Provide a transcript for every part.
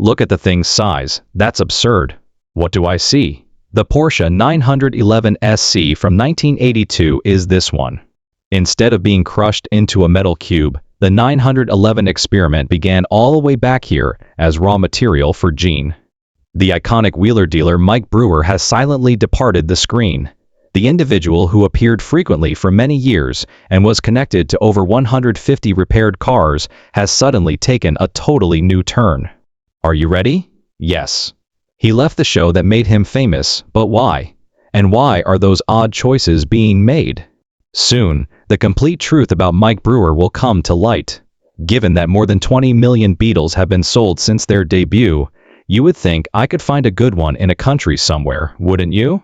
Look at the thing's size. That's absurd. What do I see? The Porsche 911 SC from 1982 is this one. Instead of being crushed into a metal cube, the 911 experiment began all the way back here as raw material for Gene. The iconic wheeler dealer Mike Brewer has silently departed the screen. The individual who appeared frequently for many years and was connected to over 150 repaired cars has suddenly taken a totally new turn. Are you ready? Yes. He left the show that made him famous, but why? And why are those odd choices being made? Soon, the complete truth about Mike Brewer will come to light. Given that more than 20 million Beetles have been sold since their debut, you would think I could find a good one in a country somewhere, wouldn't you?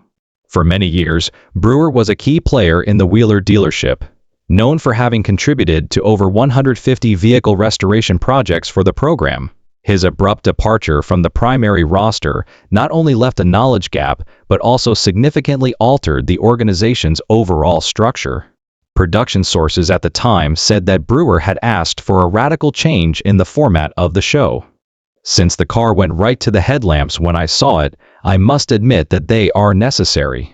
For many years, Brewer was a key player in the Wheeler dealership, known for having contributed to over 150 vehicle restoration projects for the program. His abrupt departure from the primary roster not only left a knowledge gap, but also significantly altered the organization's overall structure. Production sources at the time said that Brewer had asked for a radical change in the format of the show. Since the car went right to the headlamps when I saw it, I must admit that they are necessary.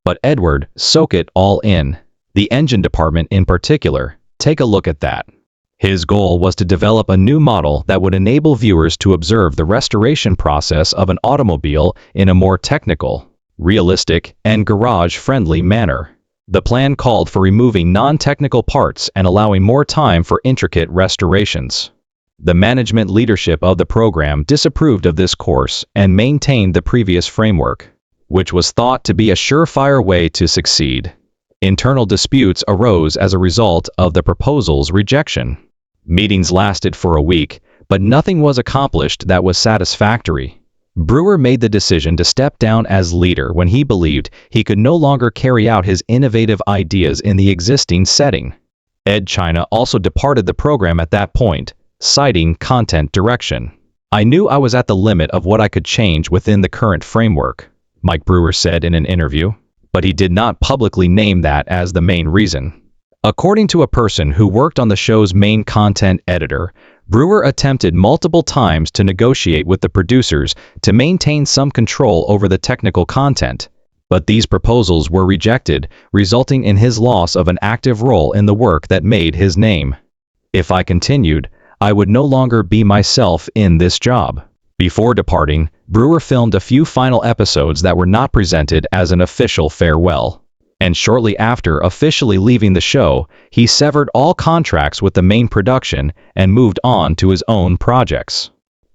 But Edward, soak it all in. The engine department in particular, take a look at that. His goal was to develop a new model that would enable viewers to observe the restoration process of an automobile in a more technical, realistic, and garage-friendly manner. The plan called for removing non-technical parts and allowing more time for intricate restorations. The management leadership of the program disapproved of this course and maintained the previous framework, which was thought to be a surefire way to succeed. Internal disputes arose as a result of the proposal's rejection. Meetings lasted for a week, but nothing was accomplished that was satisfactory. Brewer made the decision to step down as leader when he believed he could no longer carry out his innovative ideas in the existing setting. Ed China also departed the program at that point, citing content direction. I knew I was at the limit of what I could change within the current framework, Mike Brewer said in an interview, but he did not publicly name that as the main reason. According to a person who worked on the show's main content editor, Brewer attempted multiple times to negotiate with the producers to maintain some control over the technical content, but these proposals were rejected, resulting in his loss of an active role in the work that made his name. If I continued, I would no longer be myself in this job. Before departing, Brewer filmed a few final episodes that were not presented as an official farewell. And shortly after officially leaving the show, he severed all contracts with the main production and moved on to his own projects.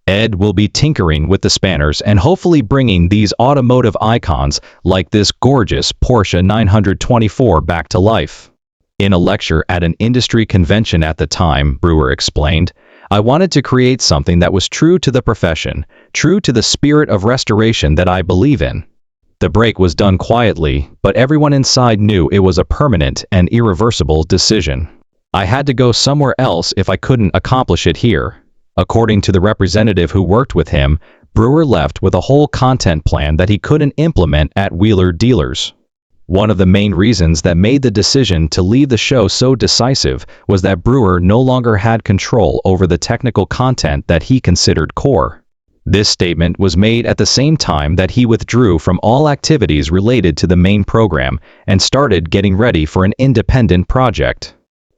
Ed will be tinkering with the spanners and hopefully bringing these automotive icons like this gorgeous Porsche 924 back to life. In a lecture at an industry convention at the time, Brewer explained, "I wanted to create something that was true to the profession, true to the spirit of restoration that I believe in." The break was done quietly, but everyone inside knew it was a permanent and irreversible decision. I had to go somewhere else if I couldn't accomplish it here. According to the representative who worked with him, Brewer left with a whole content plan that he couldn't implement at Wheeler Dealers. One of the main reasons that made the decision to leave the show so decisive was that Brewer no longer had control over the technical content that he considered core. This statement was made at the same time that he withdrew from all activities related to the main program and started getting ready for an independent project.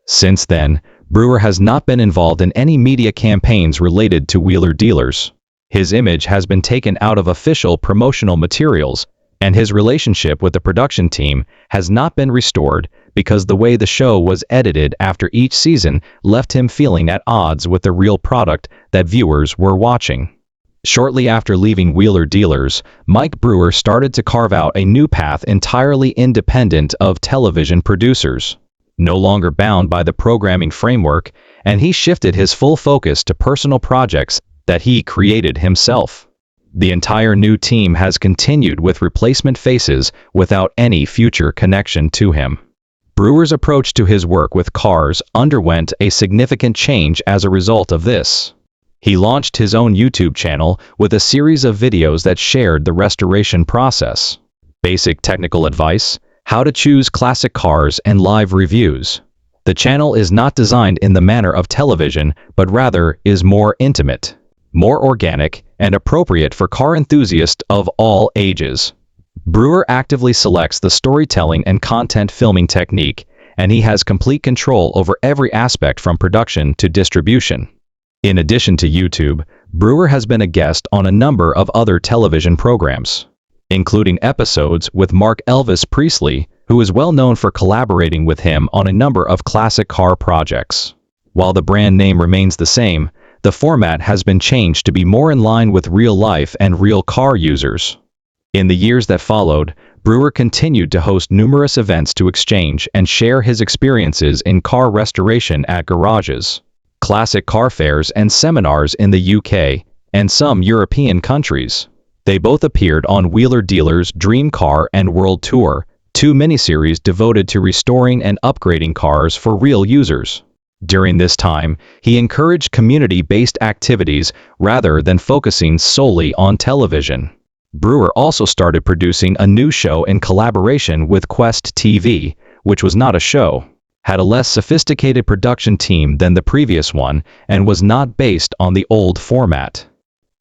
Since then, Brewer has not been involved in any media campaigns related to Wheeler Dealers. His image has been taken out of official promotional materials, and his relationship with the production team has not been restored because the way the show was edited after each season left him feeling at odds with the real product that viewers were watching. Shortly after leaving Wheeler Dealers, Mike Brewer started to carve out a new path entirely independent of television producers. No longer bound by the programming framework, and he shifted his full focus to personal projects that he created himself. The entire new team has continued with replacement faces without any future connection to him. Brewer's approach to his work with cars underwent a significant change as a result of this. He launched his own YouTube channel with a series of videos that shared the restoration process, basic technical advice, how to choose classic cars, and live reviews. The channel is not designed in the manner of television, but rather is more intimate. more organic, and appropriate for car enthusiasts of all ages. Brewer actively selects the storytelling and content filming technique, and he has complete control over every aspect from production to distribution. In addition to YouTube, Brewer has been a guest on a number of other television programs, including episodes with Mark Elvis Priestley, who is well known for collaborating with him on a number of classic car projects. While the brand name remains the same, the format has been changed to be more in line with real life and real car users. In the years that followed, Brewer continued to host numerous events to exchange and share his experiences in car restoration at garages, classic car fairs, and seminars in the UK and some European countries. They both appeared on Wheeler Dealer's Dream Car and World Tour, two miniseries devoted to restoring and upgrading cars for real users. During this time, he encouraged community-based activities rather than focusing solely on television. Brewer also started producing a new show in collaboration with Quest TV, which was not a show, had a less sophisticated production team than the previous one, and was not based on the old format.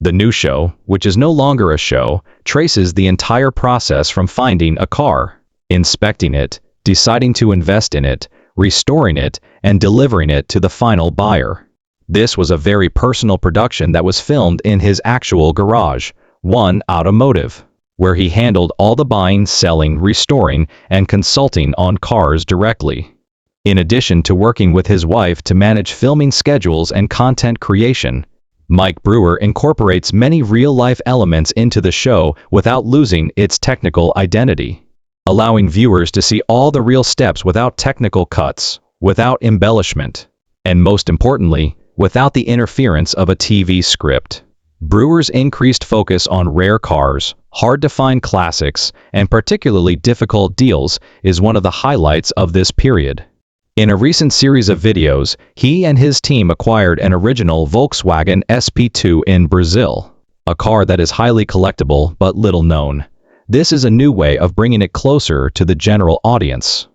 The new show, which is no longer a show, traces the entire process from finding a car, inspecting it, deciding to invest in it, restoring it, and delivering it to the final buyer. This was a very personal production that was filmed in his actual garage, One Automotive, where he handled all the buying, selling, restoring, and consulting on cars directly. In addition to working with his wife to manage filming schedules and content creation, Mike Brewer incorporates many real-life elements into the show without losing its technical identity, allowing viewers to see all the real steps without technical cuts, without embellishment, and most importantly, without the interference of a TV script. Brewer's increased focus on rare cars, hard-to-find classics, and particularly difficult deals is one of the highlights of this period. In a recent series of videos, he and his team acquired an original Volkswagen SP2 in Brazil, a car that is highly collectible but little known. This is a new way of bringing it closer to the general audience.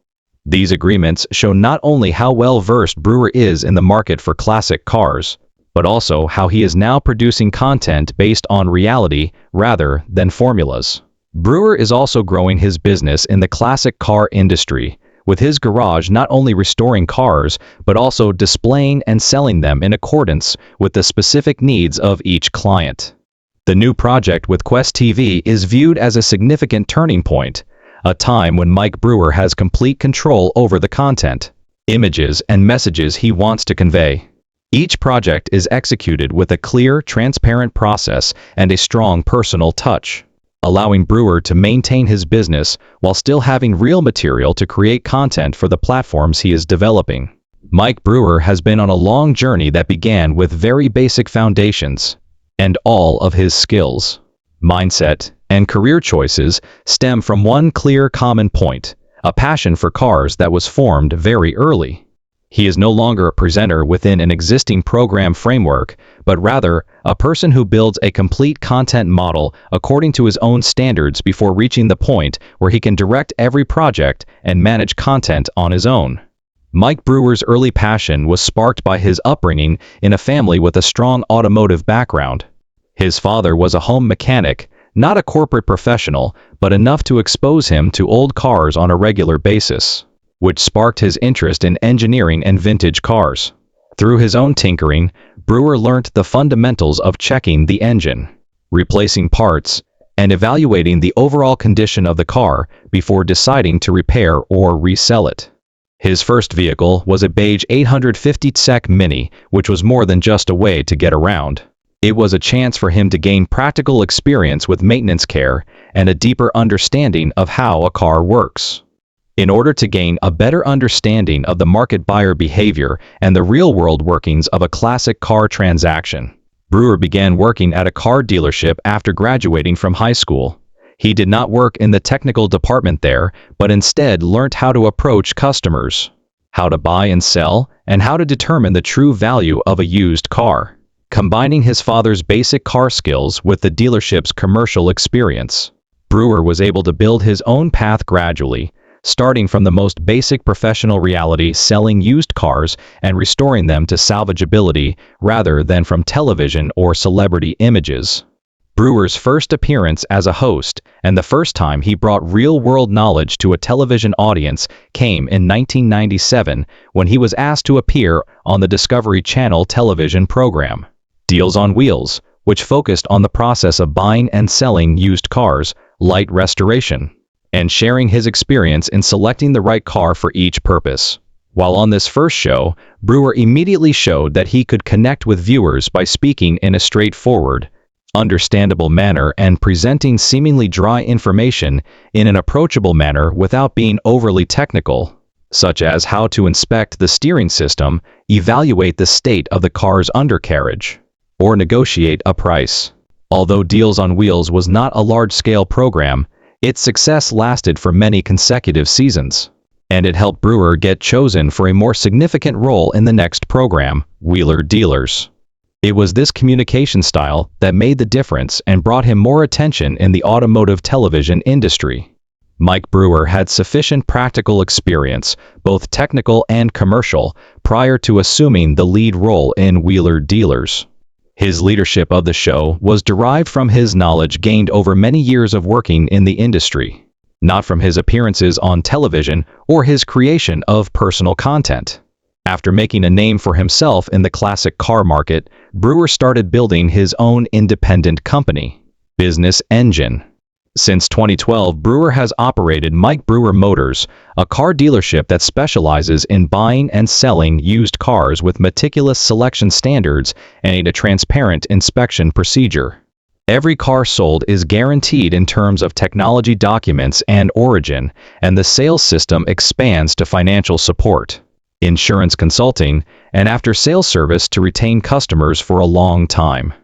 These agreements show not only how well-versed Brewer is in the market for classic cars, but also how he is now producing content based on reality rather than formulas. Brewer is also growing his business in the classic car industry, with his garage not only restoring cars, but also displaying and selling them in accordance with the specific needs of each client. The new project with Quest TV is viewed as a significant turning point, a time when Mike Brewer has complete control over the content, images, and messages he wants to convey. Each project is executed with a clear, transparent process and a strong personal touch, allowing Brewer to maintain his business while still having real material to create content for the platforms he is developing. Mike Brewer has been on a long journey that began with very basic foundations, and all of his skills, mindset, and career choices stem from one clear common point, a passion for cars that was formed very early. He is no longer a presenter within an existing program framework, but rather a person who builds a complete content model according to his own standards before reaching the point where he can direct every project and manage content on his own. Mike Brewer's early passion was sparked by his upbringing in a family with a strong automotive background. His father was a home mechanic, not a corporate professional, but enough to expose him to old cars on a regular basis, which sparked his interest in engineering and vintage cars. Through his own tinkering, Brewer learnt the fundamentals of checking the engine, replacing parts, and evaluating the overall condition of the car before deciding to repair or resell it. His first vehicle was a beige 850 SEK Mini, which was more than just a way to get around. It was a chance for him to gain practical experience with maintenance care and a deeper understanding of how a car works. In order to gain a better understanding of the market buyer behavior and the real-world workings of a classic car transaction, Brewer began working at a car dealership after graduating from high school. He did not work in the technical department there, but instead learnt how to approach customers, how to buy and sell, and how to determine the true value of a used car. Combining his father's basic car skills with the dealership's commercial experience, Brewer was able to build his own path gradually, starting from the most basic professional reality, selling used cars and restoring them to salvageability rather than from television or celebrity images. Brewer's first appearance as a host, and the first time he brought real-world knowledge to a television audience, came in 1997 when he was asked to appear on the Discovery Channel television program, Deals on Wheels, which focused on the process of buying and selling used cars, light restoration, and sharing his experience in selecting the right car for each purpose. While on this first show, Brewer immediately showed that he could connect with viewers by speaking in a straightforward, understandable manner and presenting seemingly dry information in an approachable manner without being overly technical, such as how to inspect the steering system, evaluate the state of the car's undercarriage, or negotiate a price. Although Deals on Wheels was not a large-scale program, its success lasted for many consecutive seasons, and it helped Brewer get chosen for a more significant role in the next program, Wheeler Dealers. It was this communication style that made the difference and brought him more attention in the automotive television industry. Mike Brewer had sufficient practical experience, both technical and commercial, prior to assuming the lead role in Wheeler Dealers. His leadership of the show was derived from his knowledge gained over many years of working in the industry, not from his appearances on television or his creation of personal content. After making a name for himself in the classic car market, Brewer started building his own independent company, Business Engine. Since 2012, Brewer has operated Mike Brewer Motors, a car dealership that specializes in buying and selling used cars with meticulous selection standards and a transparent inspection procedure. Every car sold is guaranteed in terms of technology documents and origin, and the sales system expands to financial support, insurance consulting, and after-sales service to retain customers for a long time.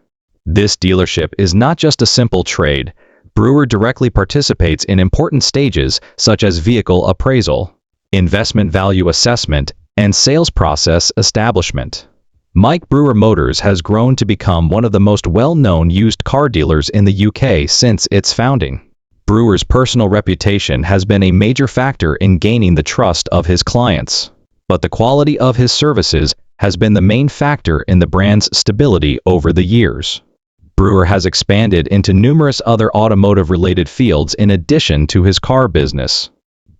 This dealership is not just a simple trade. Brewer directly participates in important stages such as vehicle appraisal, investment value assessment, and sales process establishment. Mike Brewer Motors has grown to become one of the most well-known used car dealers in the UK since its founding. Brewer's personal reputation has been a major factor in gaining the trust of his clients, but the quality of his services has been the main factor in the brand's stability over the years. Brewer has expanded into numerous other automotive-related fields in addition to his car business.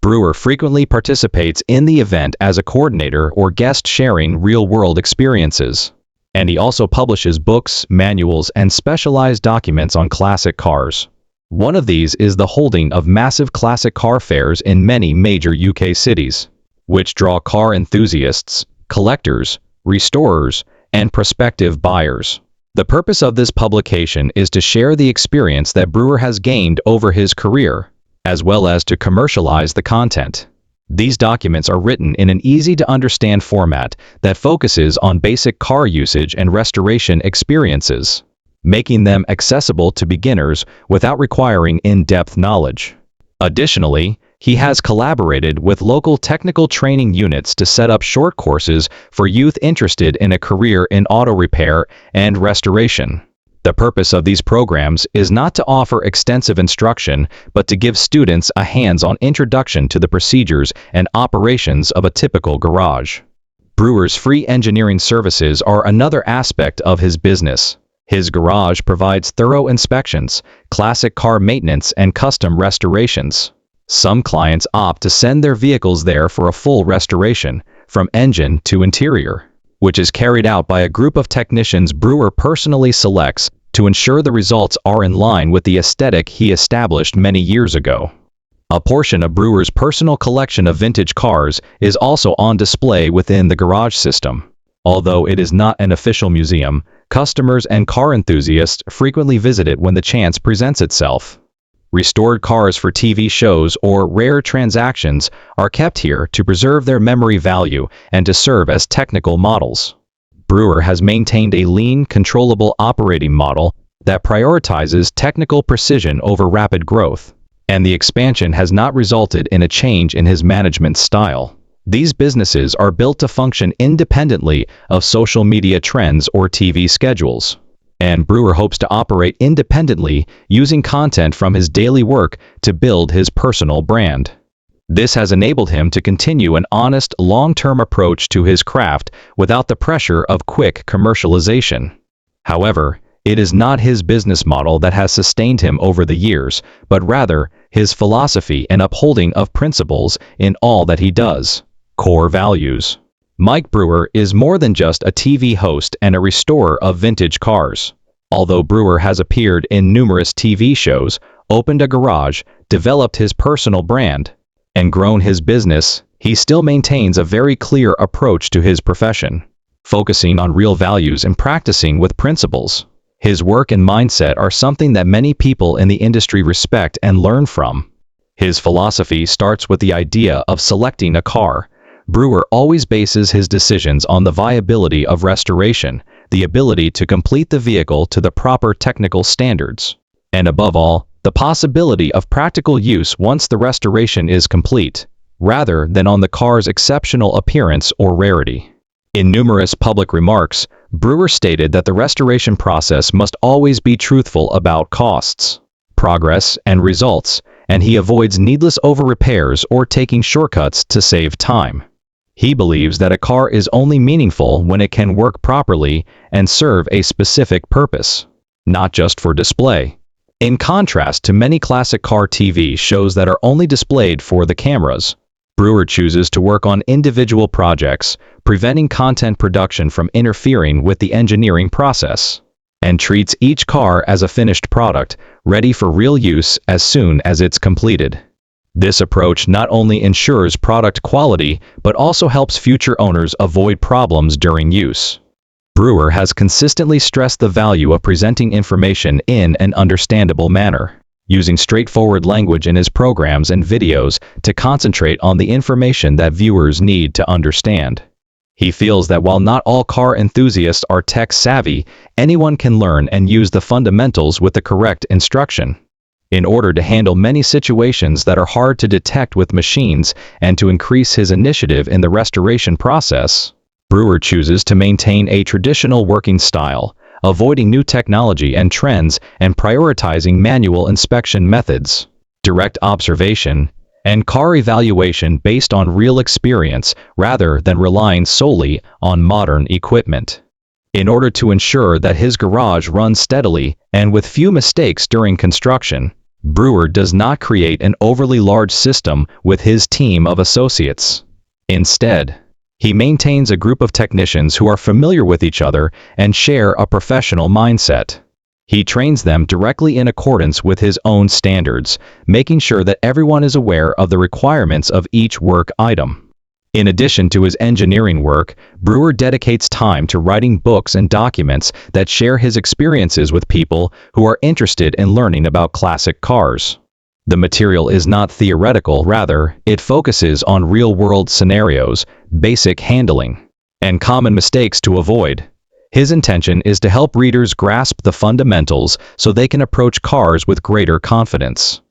Brewer frequently participates in the event as a coordinator or guest sharing real-world experiences, and he also publishes books, manuals, and specialized documents on classic cars. One of these is the holding of massive classic car fairs in many major UK cities, which draw car enthusiasts, collectors, restorers, and prospective buyers. The purpose of this publication is to share the experience that Brewer has gained over his career, as well as to commercialize the content. These documents are written in an easy-to-understand format that focuses on basic car usage and restoration experiences, making them accessible to beginners without requiring in-depth knowledge. Additionally, he has collaborated with local technical training units to set up short courses for youth interested in a career in auto repair and restoration. The purpose of these programs is not to offer extensive instruction, but to give students a hands-on introduction to the procedures and operations of a typical garage. Brewer's free engineering services are another aspect of his business. His garage provides thorough inspections, classic car maintenance, and custom restorations. Some clients opt to send their vehicles there for a full restoration, from engine to interior, which is carried out by a group of technicians Brewer personally selects to ensure the results are in line with the aesthetic he established many years ago. A portion of Brewer's personal collection of vintage cars is also on display within the garage system. Although it is not an official museum, customers and car enthusiasts frequently visit it when the chance presents itself. Restored cars for TV shows or rare transactions are kept here to preserve their memory value and to serve as technical models. Brewer has maintained a lean, controllable operating model that prioritizes technical precision over rapid growth, and the expansion has not resulted in a change in his management style. These businesses are built to function independently of social media trends or TV schedules, and Brewer hopes to operate independently using content from his daily work to build his personal brand. This has enabled him to continue an honest, long-term approach to his craft without the pressure of quick commercialization. However, it is not his business model that has sustained him over the years, but rather his philosophy and upholding of principles in all that he does. Core values. Mike Brewer is more than just a TV host and a restorer of vintage cars. Although Brewer has appeared in numerous TV shows, opened a garage, developed his personal brand, and grown his business, he still maintains a very clear approach to his profession, focusing on real values and practicing with principles. His work and mindset are something that many people in the industry respect and learn from. His philosophy starts with the idea of selecting a car. Brewer always bases his decisions on the viability of restoration, the ability to complete the vehicle to the proper technical standards, and above all, the possibility of practical use once the restoration is complete, rather than on the car's exceptional appearance or rarity. In numerous public remarks, Brewer stated that the restoration process must always be truthful about costs, progress, and results, and he avoids needless over-repairs or taking shortcuts to save time. He believes that a car is only meaningful when it can work properly and serve a specific purpose, not just for display. In contrast to many classic car TV shows that are only displayed for the cameras, Brewer chooses to work on individual projects, preventing content production from interfering with the engineering process, and treats each car as a finished product, ready for real use as soon as it's completed. This approach not only ensures product quality, but also helps future owners avoid problems during use. Brewer has consistently stressed the value of presenting information in an understandable manner, using straightforward language in his programs and videos to concentrate on the information that viewers need to understand. He feels that while not all car enthusiasts are tech-savvy, anyone can learn and use the fundamentals with the correct instruction. In order to handle many situations that are hard to detect with machines and to increase his initiative in the restoration process, Brewer chooses to maintain a traditional working style, avoiding new technology and trends and prioritizing manual inspection methods, direct observation, and car evaluation based on real experience rather than relying solely on modern equipment. In order to ensure that his garage runs steadily and with few mistakes during construction, Brewer does not create an overly large system with his team of associates. Instead, he maintains a group of technicians who are familiar with each other and share a professional mindset. He trains them directly in accordance with his own standards, making sure that everyone is aware of the requirements of each work item. In addition to his engineering work, Brewer dedicates time to writing books and documents that share his experiences with people who are interested in learning about classic cars. The material is not theoretical, rather, it focuses on real-world scenarios, basic handling, and common mistakes to avoid. His intention is to help readers grasp the fundamentals so they can approach cars with greater confidence.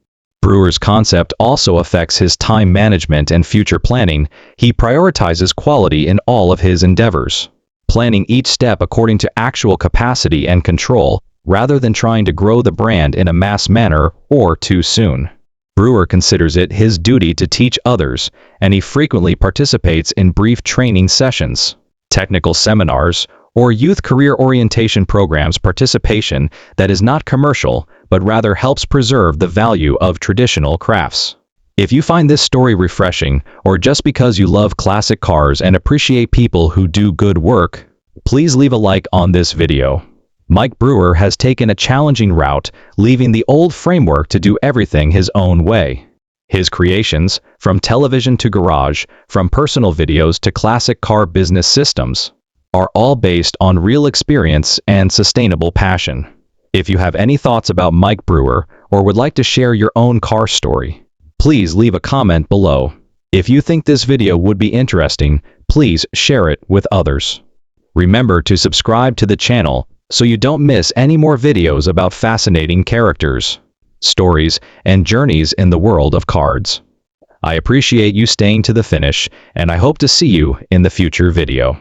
Brewer's concept also affects his time management and future planning. He prioritizes quality in all of his endeavors, planning each step according to actual capacity and control, rather than trying to grow the brand in a mass manner or too soon. Brewer considers it his duty to teach others, and he frequently participates in brief training sessions, technical seminars, or youth career orientation programs participation that is not commercial, but rather helps preserve the value of traditional crafts. If you find this story refreshing, or just because you love classic cars and appreciate people who do good work, please leave a like on this video. Mike Brewer has taken a challenging route, leaving the old framework to do everything his own way. His creations, from television to garage, from personal videos to classic car business systems, are all based on real experience and sustainable passion. If you have any thoughts about Mike Brewer or would like to share your own car story, please leave a comment below. If you think this video would be interesting, please share it with others. Remember to subscribe to the channel so you don't miss any more videos about fascinating characters, stories, and journeys in the world of cards. I appreciate you staying to the finish, and I hope to see you in the future video.